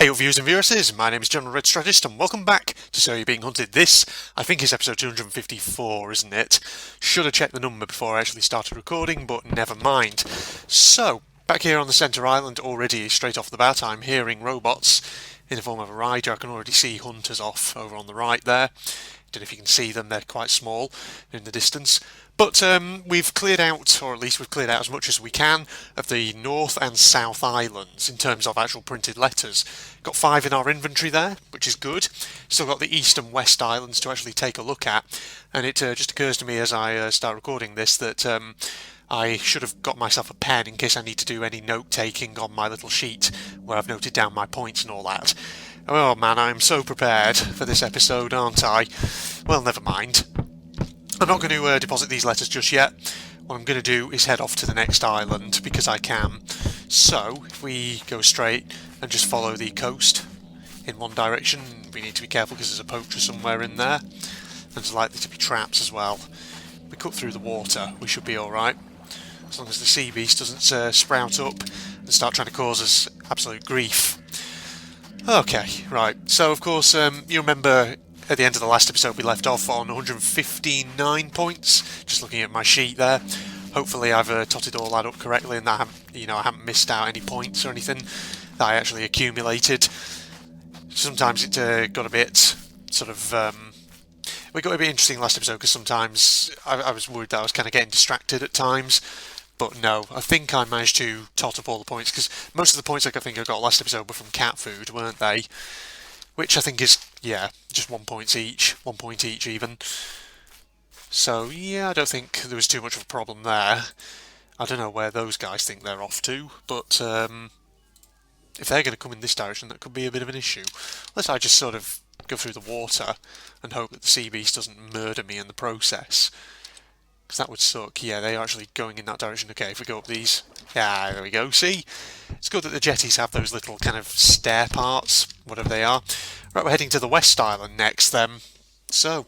Hey viewers and viewresses, my name is General Red Strategist and welcome back to So You're Being Hunted. This, I think, is episode 254, isn't it? Should have checked the number before I actually started recording, but never mind. So, back here on the centre island already, straight off the bat, I'm hearing robots in the form of a rider. I can already see hunters off over on the right there. Don't know if you can see them, they're quite small in the distance. But we've cleared out, or at least we've cleared out as much as we can, of the North and South Islands in terms of actual printed letters. Got 5 in our inventory there, which is good. Still got the East and West Islands to actually take a look at. And it just occurs to me as I start recording this that I should have got myself a pen in case I need to do any note-taking on my little sheet where I've noted down my points and all that. Oh man, I'm so prepared for this episode, aren't I? Well, never mind. I'm not going to deposit these letters just yet. What I'm going to do is head off to the next island because I can. So, if we go straight and just follow the coast in one direction, we need to be careful because there's a poacher somewhere in there. And there's likely to be traps as well. If we cut through the water, we should be alright. As long as the sea beast doesn't sprout up and start trying to cause us absolute grief. Okay, right. So, of course, you remember at the end of the last episode we left off on 159 points, just looking at my sheet there. Hopefully I've totted all that up correctly and that I haven't missed out any points or anything that I actually accumulated. Sometimes it got a bit sort of... we got a bit interesting last episode because sometimes I was worried that I was kind of getting distracted at times. But no, I think I managed to tot up all the points because most of the points I think I got last episode were from cat food, weren't they? Which I think is, yeah, just 1 point each even. So, yeah, I don't think there was too much of a problem there. I don't know where those guys think they're off to, but if they're going to come in this direction, that could be a bit of an issue. Unless I just sort of go through the water and hope that the sea beast doesn't murder me in the process. Because that would suck. Yeah, they are actually going in that direction. Okay, if we go up these... Yeah, there we go. See? It's good that the jetties have those little kind of stair parts, whatever they are. Right, we're heading to the West Island next then. So,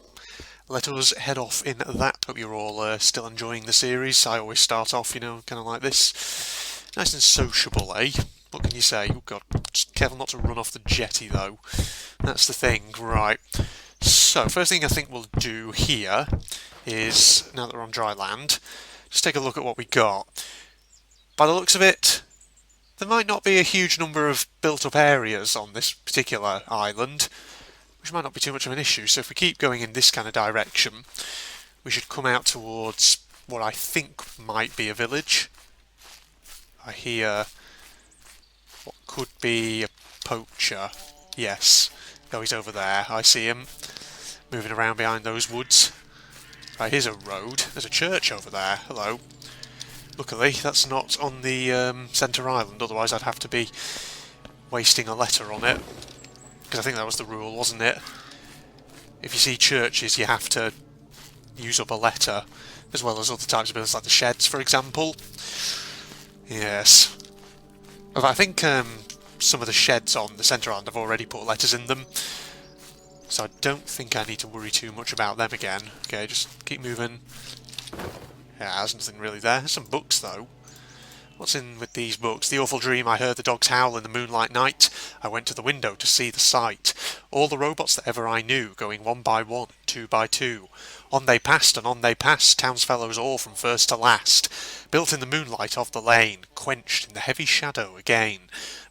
let us head off in that. Hope you're all still enjoying the series. I always start off, kind of like this. Nice and sociable, eh? What can you say? Oh god, just careful not to run off the jetty though. That's the thing. Right. So, first thing I think we'll do here is, now that we're on dry land, just take a look at what we got. By the looks of it, there might not be a huge number of built-up areas on this particular island, which might not be too much of an issue. So if we keep going in this kind of direction, we should come out towards what I think might be a village. I hear what could be a poacher. Yes. Oh, he's over there. I see him moving around behind those woods. Right, here's a road. There's a church over there. Hello. Luckily, that's not on the centre island, otherwise I'd have to be wasting a letter on it. Because I think that was the rule, wasn't it? If you see churches, you have to use up a letter, as well as other types of buildings, like the sheds, for example. Yes. But I think some of the sheds on the centre island have already put letters in them. So I don't think I need to worry too much about them again. Okay, just keep moving. Yeah, there's nothing really there. There's some books, though. What's in with these books? The awful dream, I heard the dogs howl in the moonlight night. I went to the window to see the sight. All the robots that ever I knew, going one by one, two by two. On they passed and on they passed, townsfellows all from first to last. Built in the moonlight of the lane, quenched in the heavy shadow again.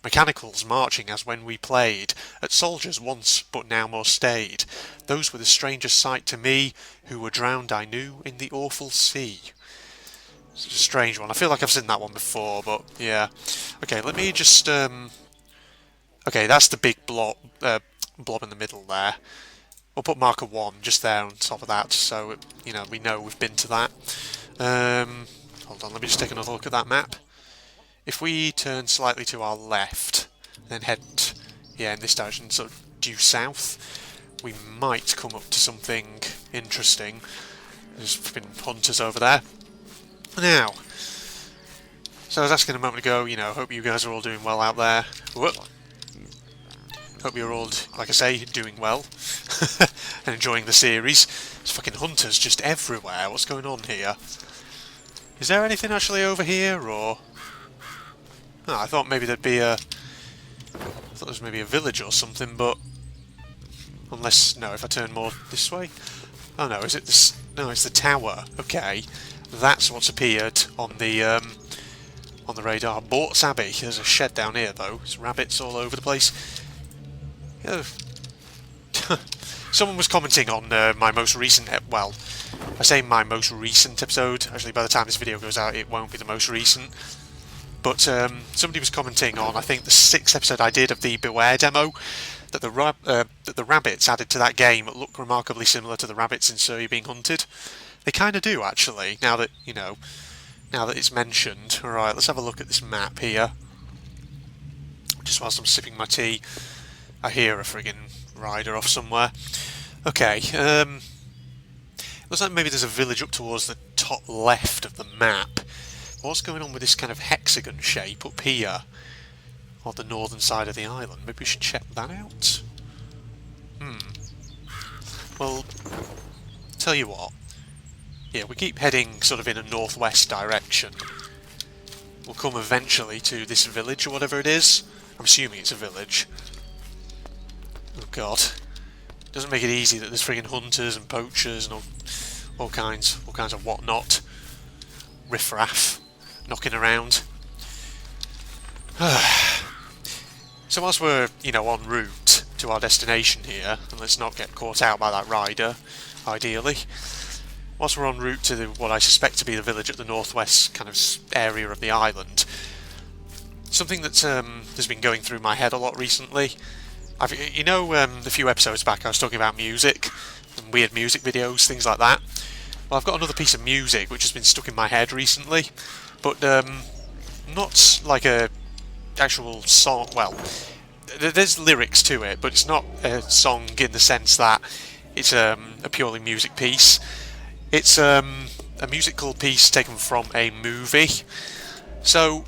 Mechanicals marching as when we played, at soldiers once, but now more staid. Those were the strangest sight to me, who were drowned I knew in the awful sea. It's a strange one. I feel like I've seen that one before, but yeah. Okay, let me just... Okay, that's the big blob in the middle there. We'll put marker 1 just there on top of that, so we know we've been to that. Hold on, let me just take another look at that map. If we turn slightly to our left, then head, in this direction, sort of due south, we might come up to something interesting. There's been hunters over there. Now, so I was asking a moment ago, hope you guys are all doing well out there. Whoop. Hope you're all, like I say, doing well and enjoying the series. There's fucking hunters just everywhere. What's going on here? Is there anything actually over here, or... Oh, I thought maybe there'd be a thought there was maybe a village or something, but unless no, if I turn more this way. Oh no, is it this? No, it's the tower. Okay, that's what's appeared on the radar. Bort's Abbey. There's a shed down here though. There's rabbits all over the place. Yeah. Someone was commenting on my most recent, well, I say my most recent episode, actually by the time this video goes out it won't be the most recent, but somebody was commenting on, I think the 6th episode I did of the Beware demo, that the rabbits added to that game look remarkably similar to the rabbits in So You're Being Hunted. They kind of do actually, now that, you know, now that it's mentioned. Alright, let's have a look at this map here. Just whilst I'm sipping my tea, I hear a friggin' rider off somewhere. Okay, looks like maybe there's a village up towards the top left of the map. What's going on with this kind of hexagon shape up here on the northern side of the island? Maybe we should check that out. Well, tell you what. Yeah, we keep heading sort of in a northwest direction. We'll come eventually to this village or whatever it is. I'm assuming it's a village. Oh god. Doesn't make it easy that there's friggin' hunters and poachers and all kinds of whatnot. Riffraff knocking around. So whilst we're, you know, en route to our destination here, and let's not get caught out by that rider, ideally. Whilst we're en route to what I suspect to be the village at the northwest kind of area of the island, something that has been going through my head a lot recently. You know, a few episodes back I was talking about music, and weird music videos, things like that. Well, I've got another piece of music which has been stuck in my head recently, but not like a actual song. Well, there's lyrics to it, but it's not a song in the sense that it's a purely music piece. It's a musical piece taken from a movie. So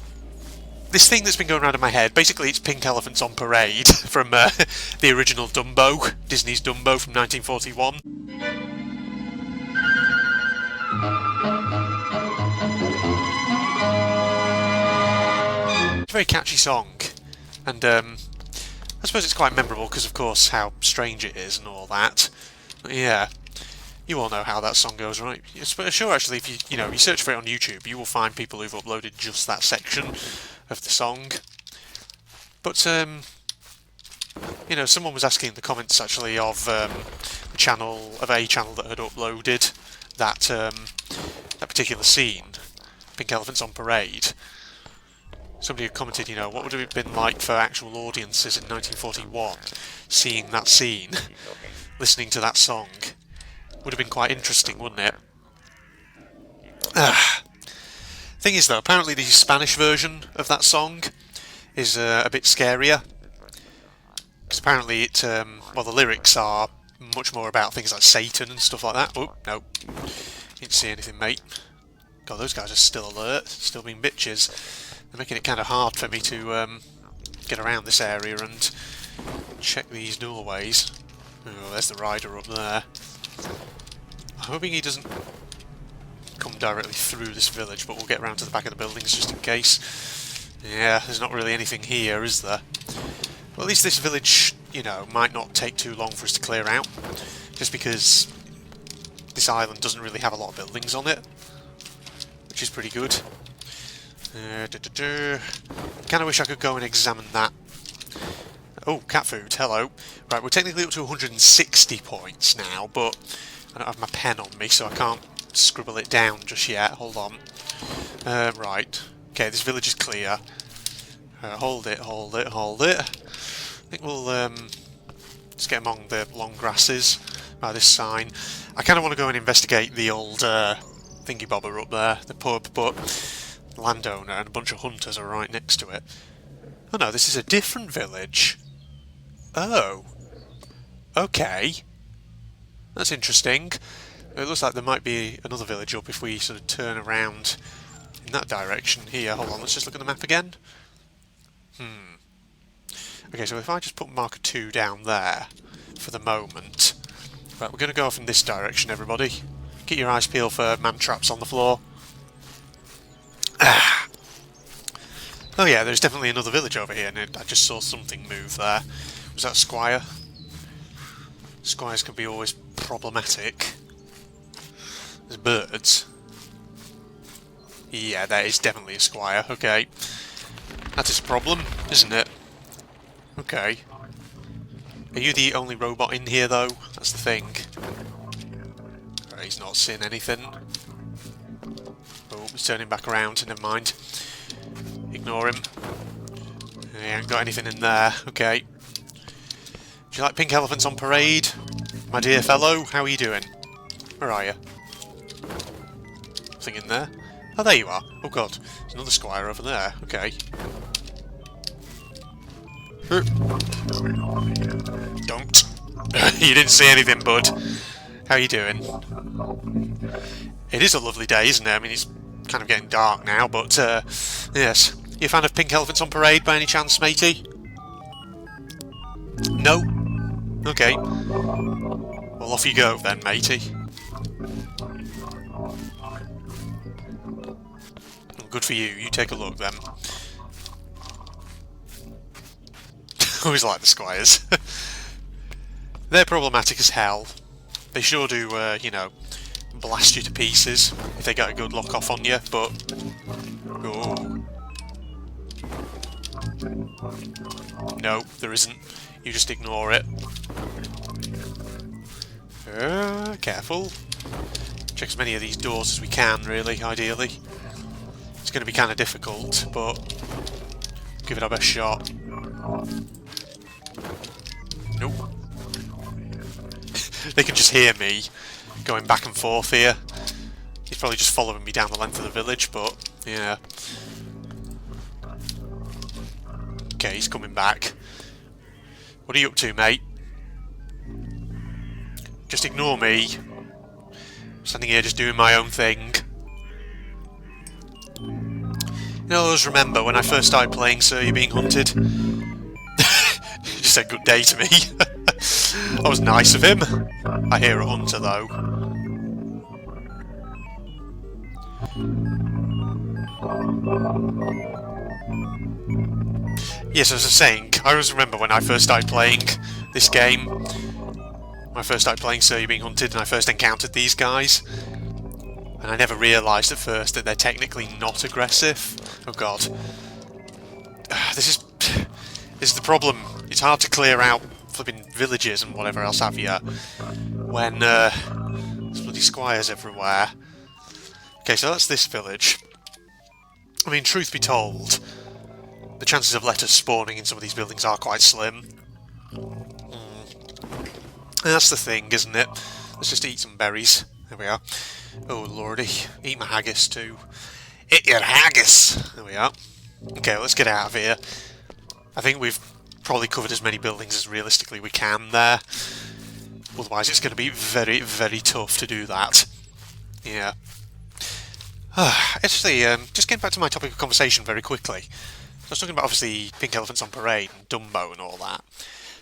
this thing that's been going around in my head, basically it's Pink Elephants on Parade from the original Dumbo, Disney's Dumbo from 1941. It's a very catchy song, and I suppose it's quite memorable because of course how strange it is and all that. But yeah, you all know how that song goes, right? Sure, actually, if you search for it on YouTube, you will find people who've uploaded just that section of the song. But you know, someone was asking in the comments actually of a channel that had uploaded that particular scene, Pink Elephants on Parade. Somebody had commented, you know, what would it have been like for actual audiences in 1941 seeing that scene, listening to that song? Would have been quite interesting, wouldn't it? Thing is though, apparently the Spanish version of that song is a bit scarier. Because apparently it, well, the lyrics are much more about things like Satan and stuff like that. Oh, no. Didn't see anything, mate. God, those guys are still alert, still being bitches. They're making it kind of hard for me to get around this area and check these doorways. Oh, there's the rider up there. I'm hoping he doesn't come directly through this village, but we'll get round to the back of the buildings just in case. Yeah, there's not really anything here, is there? Well, at least this village, you know, might not take too long for us to clear out, just because this island doesn't really have a lot of buildings on it, which is pretty good. Kind of wish I could go and examine that. Oh, cat food, hello. Right, we're technically up to 160 points now, but I don't have my pen on me, so I can't scribble it down just yet. Hold on. Right. Okay, this village is clear. Hold it. I think we'll just get among the long grasses by this sign. I kind of want to go and investigate the old thingy bobber up there, the pub, but the landowner and a bunch of hunters are right next to it. Oh no, this is a different village. Oh. Okay. That's interesting. It looks like there might be another village up if we sort of turn around in that direction here. Hold on, let's just look at the map again. Okay, so if I just put marker 2 down there for the moment. Right, we're going to go off in this direction, everybody. Get your eyes peeled for man traps on the floor. Oh yeah, there's definitely another village over here, and I just saw something move there. Was that a squire? Squires can be always problematic. There's birds. Yeah, that is definitely a squire, okay. That is a problem, isn't it? Okay. Are you the only robot in here, though? That's the thing. Right, he's not seeing anything. Oh, he's turning back around, never mind. Ignore him. He ain't got anything in there, okay. Do you like pink elephants on parade? My dear fellow, how are you doing? Where are you? Nothing in there. Oh, there you are. Oh god, there's another squire over there. Okay. Don't. You didn't see anything, bud. How are you doing? It is a lovely day, isn't it? I mean, it's kind of getting dark now, but, yes. You a fan of pink elephants on parade by any chance, matey? No? Okay. Well, off you go then, matey. Good for you. You take a look then. Always like the squires. They're problematic as hell. They sure do, you know, blast you to pieces if they get a good lock off on you, but... Oh. No, there isn't. You just ignore it. Careful. Check as many of these doors as we can, really, ideally. It's going to be kind of difficult, but give it our best shot. Nope. They can just hear me going back and forth here. He's probably just following me down the length of the village, but yeah. Okay, he's coming back. What are you up to, mate? Just ignore me. I'm standing here just doing my own thing. You know, I always remember when I first started playing Sir, You're Being Hunted. He just said good day to me. That was nice of him. I hear a hunter though. Yes, as I was saying, I always remember when I first started playing this game. When I first started playing Sir, You're Being Hunted and I first encountered these guys. And I never realised at first that they're technically not aggressive. Oh god. This is the problem. It's hard to clear out flipping villages and whatever else have you when there's bloody squires everywhere. Okay, so that's this village. I mean, truth be told, the chances of letters spawning in some of these buildings are quite slim. And that's the thing, isn't it? Let's just eat some berries. There we are. Oh lordy, eat my haggis too. Eat your haggis! There we are. Okay, let's get out of here. I think we've probably covered as many buildings as realistically we can there. Otherwise it's going to be very, very tough to do that. Yeah. Actually, just getting back to my topic of conversation very quickly. I was talking about, obviously, Pink Elephants on Parade and Dumbo and all that.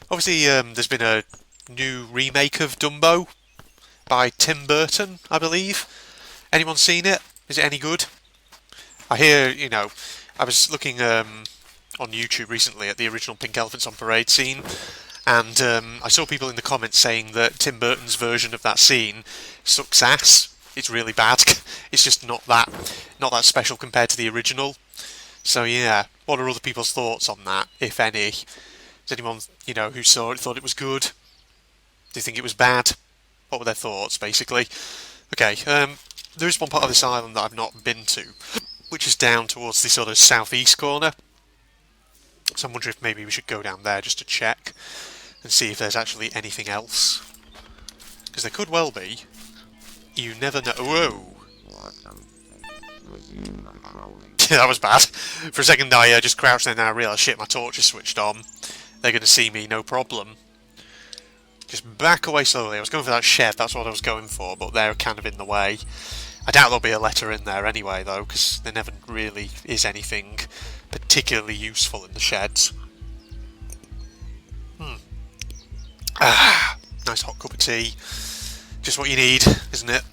Obviously, there's been a new remake of Dumbo by Tim Burton, I believe. Anyone seen it? Is it any good? I hear, you know, I was looking on YouTube recently at the original Pink Elephants on Parade scene, and I saw people in the comments saying that Tim Burton's version of that scene sucks ass. It's really bad. It's just not that special compared to the original. So yeah, what are other people's thoughts on that, if any? Is anyone, you know, who saw it thought it was good? Do you think it was bad? What were their thoughts, basically? Okay, there is one part of this island that I've not been to, which is down towards the sort of southeast corner. So I'm wondering if maybe we should go down there just to check and see if there's actually anything else. Because there could well be. You never know. Whoa! That was bad. For a second I just crouched there and then I realised, shit, my torch is switched on. They're going to see me, no problem. Just back away slowly. I was going for that shed, that's what I was going for, but they're kind of in the way. I doubt there'll be a letter in there anyway, though, because there never really is anything particularly useful in the sheds. Nice hot cup of tea. Just what you need, isn't it?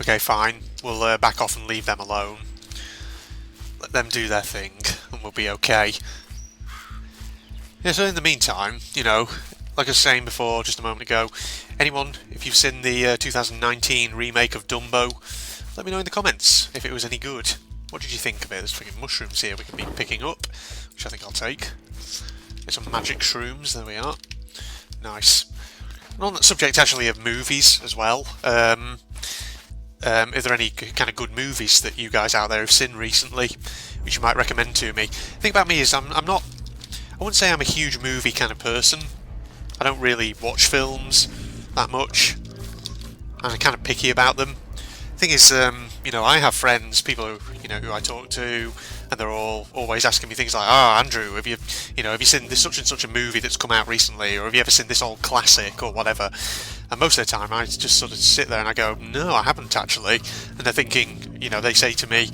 Okay, fine. We'll back off and leave them alone. Let them do their thing. and we'll be okay. Yeah, so in the meantime, you know, like I was saying before just a moment ago, anyone, if you've seen the 2019 remake of Dumbo, let me know in the comments if it was any good. What did you think of it? There's freaking mushrooms here we can be picking up, which I think I'll take. There's some magic shrooms, there we are. Nice. And on that subject actually of movies as well, are there any kind of good movies that you guys out there have seen recently, which you might recommend to me? The thing about me is I wouldn't say I'm a huge movie kind of person. I don't really watch films that much, and I'm kind of picky about them. The thing is, you know, I have friends, people who I talk to, and they're all always asking me things like, Andrew, have you seen this such and such a movie that's come out recently, or have you ever seen this old classic, or whatever? And most of the time I just sort of sit there and I go, no, I haven't actually. And they're thinking, they say to me,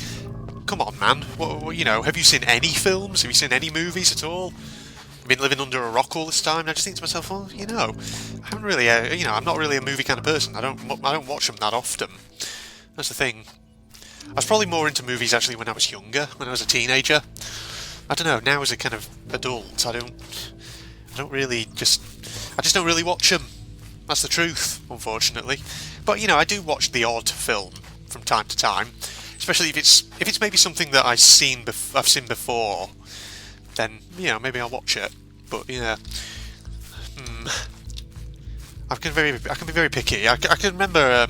come on, man, have you seen any films? Have you seen any movies at all? I've been living under a rock all this time, and I just think to myself, well, I haven't really, I'm not really a movie kind of person. I don't watch them that often. That's the thing. I was probably more into movies actually when I was younger, when I was a teenager. I don't know. Now as a kind of adult, I just don't really watch them. That's the truth, unfortunately. But I do watch the odd film from time to time, especially if it's maybe something that I've seen before. Then maybe I'll watch it. But I can be very picky. I can remember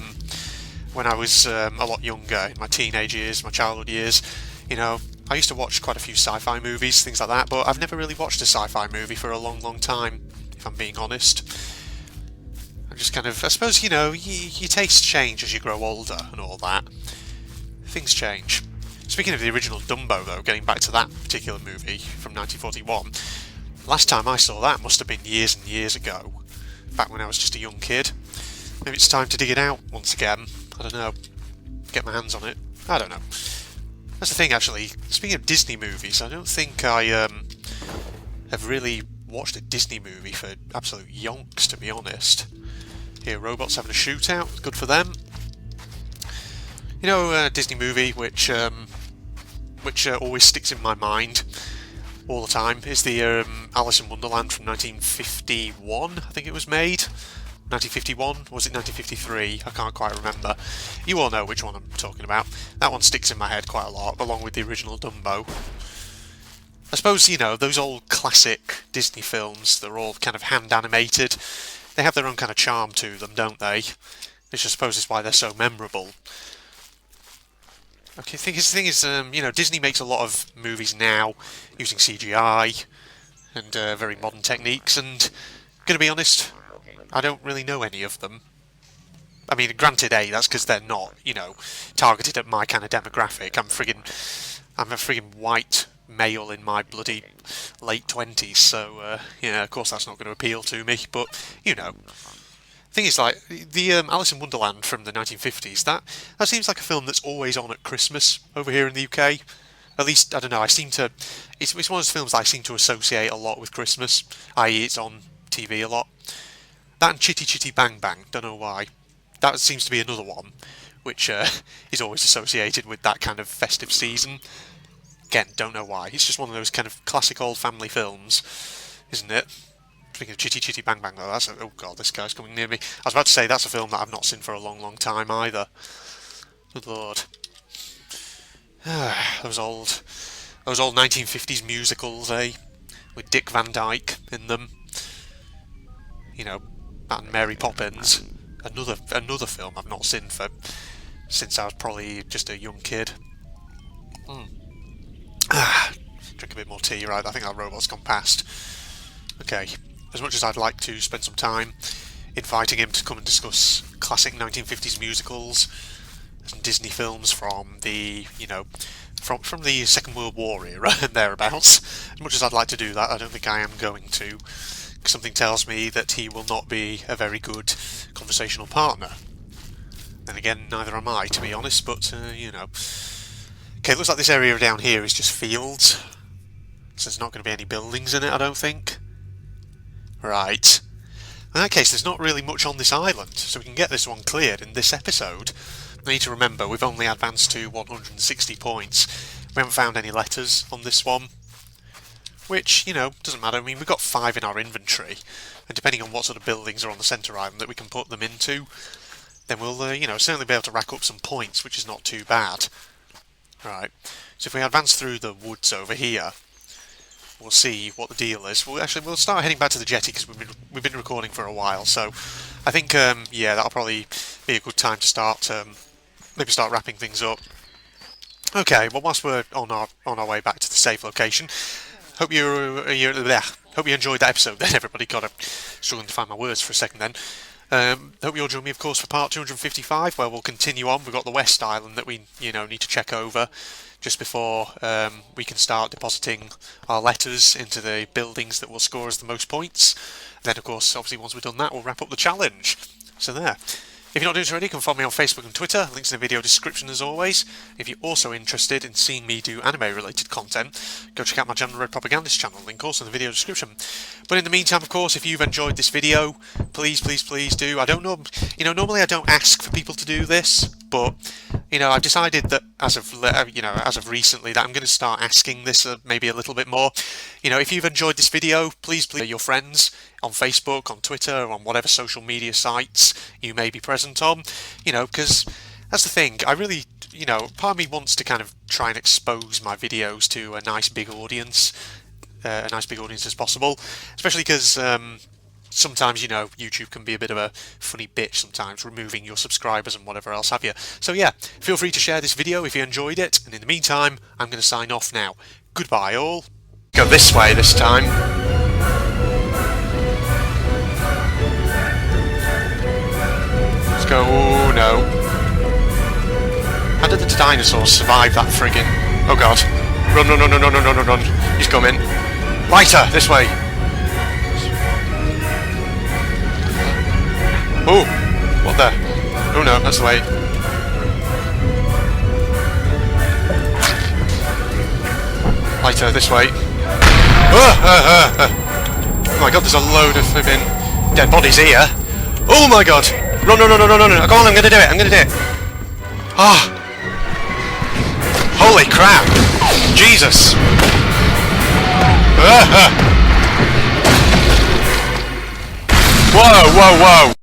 when I was a lot younger, in my teenage years, my childhood years. I used to watch quite a few sci-fi movies, things like that. But I've never really watched a sci-fi movie for a long, long time, if I'm being honest. I'm just kind of, I suppose your tastes change as you grow older and all that. Things change. Speaking of the original Dumbo, though, getting back to that particular movie from 1941, last time I saw that must have been years and years ago, back when I was just a young kid. Maybe it's time to dig it out once again. I don't know. Get my hands on it. I don't know. That's the thing, actually. Speaking of Disney movies, I don't think I have really watched a Disney movie for absolute yonks, to be honest. Here, robots having a shootout. Good for them. A Disney movie which always sticks in my mind all the time is the Alice in Wonderland from 1951, I think it was made. 1951? Or was it 1953? I can't quite remember. You all know which one I'm talking about. That one sticks in my head quite a lot, along with the original Dumbo. I suppose, those old classic Disney films, they're all kind of hand-animated. They have their own kind of charm to them, don't they? Which I suppose is why they're so memorable. Okay, the thing is, Disney makes a lot of movies now using CGI and very modern techniques, and gonna be honest, I don't really know any of them. I mean, granted, that's because they're not, targeted at my kind of demographic. I'm a friggin' white male in my bloody late 20s, so of course that's not going to appeal to me. But thing is, like the Alice in Wonderland from the 1950s, that seems like a film that's always on at Christmas over here in the UK. At least, I don't know, it's one of those films that I seem to associate a lot with Christmas, i.e. it's on TV a lot. That and Chitty Chitty Bang Bang, don't know why. That seems to be another one, which is always associated with that kind of festive season. Again, don't know why. It's just one of those kind of classic old family films, isn't it? Speaking of Chitty Chitty Bang Bang, though, oh god, this guy's coming near me. I was about to say that's a film that I've not seen for a long, long time either. Good lord. Those old 1950s musicals, eh? With Dick Van Dyke in them. And Mary Poppins. Another film I've not seen since I was probably just a young kid. Drink a bit more tea, right? I think that robot's gone past. Okay. As much as I'd like to spend some time inviting him to come and discuss classic 1950s musicals and Disney films from the, from the Second World War era and thereabouts, as much as I'd like to do that, I don't think I am going to. Something tells me that he will not be a very good conversational partner. Then again, neither am I, to be honest, but, Okay, it looks like this area down here is just fields, so there's not going to be any buildings in it, I don't think. Right. In that case, there's not really much on this island, so we can get this one cleared in this episode. I need to remember, we've only advanced to 160 points. We haven't found any letters on this one. which, you know, doesn't matter. I mean, we've got 5 in our inventory, and depending on what sort of buildings are on the centre island that we can put them into, then we'll, you know, certainly be able to rack up some points, which is not too bad. Right, so if we advance through the woods over here, we'll see what the deal is. We'll start heading back to the jetty because we've been recording for a while. So I think yeah, that'll probably be a good time to start maybe start wrapping things up. Okay, well, whilst we're on our way back to the safe location, hope you enjoyed that episode. Then everybody, God, I'm struggling to find my words for a second. Then hope you'll join me, of course, for part 255, where we'll continue on. We've got the West Island that we need to check over just before we can start depositing our letters into the buildings that will score us the most points. Then, of course, obviously, once we've done that, we'll wrap up the challenge. So there. If you're not doing so already, you can follow me on Facebook and Twitter. Links in the video description as always. If you're also interested in seeing me do anime-related content, go check out my General Red Propagandist channel. Link also in the video description. But in the meantime, of course, if you've enjoyed this video, please do. I don't know, normally I don't ask for people to do this, but I've decided that as of recently that I'm going to start asking this maybe a little bit more. If you've enjoyed this video, please your friends on Facebook, on Twitter, or on whatever social media sites you may be present on, because that's the thing. I really, part of me wants to kind of try and expose my videos to a nice big audience, as possible, especially because sometimes, YouTube can be a bit of a funny bitch sometimes, removing your subscribers and whatever else have you. So yeah, feel free to share this video if you enjoyed it, and in the meantime, I'm going to sign off now. Goodbye all. Go this way this time. Let's go. Oh no. How did the dinosaurs survive that friggin'... Oh god. Run, run, run, run, run, run, run, run. He's coming. Lighter, this way. Oh, what the? Oh no, that's the way. Lighter, this way. Oh my god, there's a load of flipping dead bodies here. Oh my god! Run, run, run, run, run, run! Go on, I'm gonna do it, I'm gonna do it! Ah! Holy crap! Jesus! Whoa, whoa, whoa!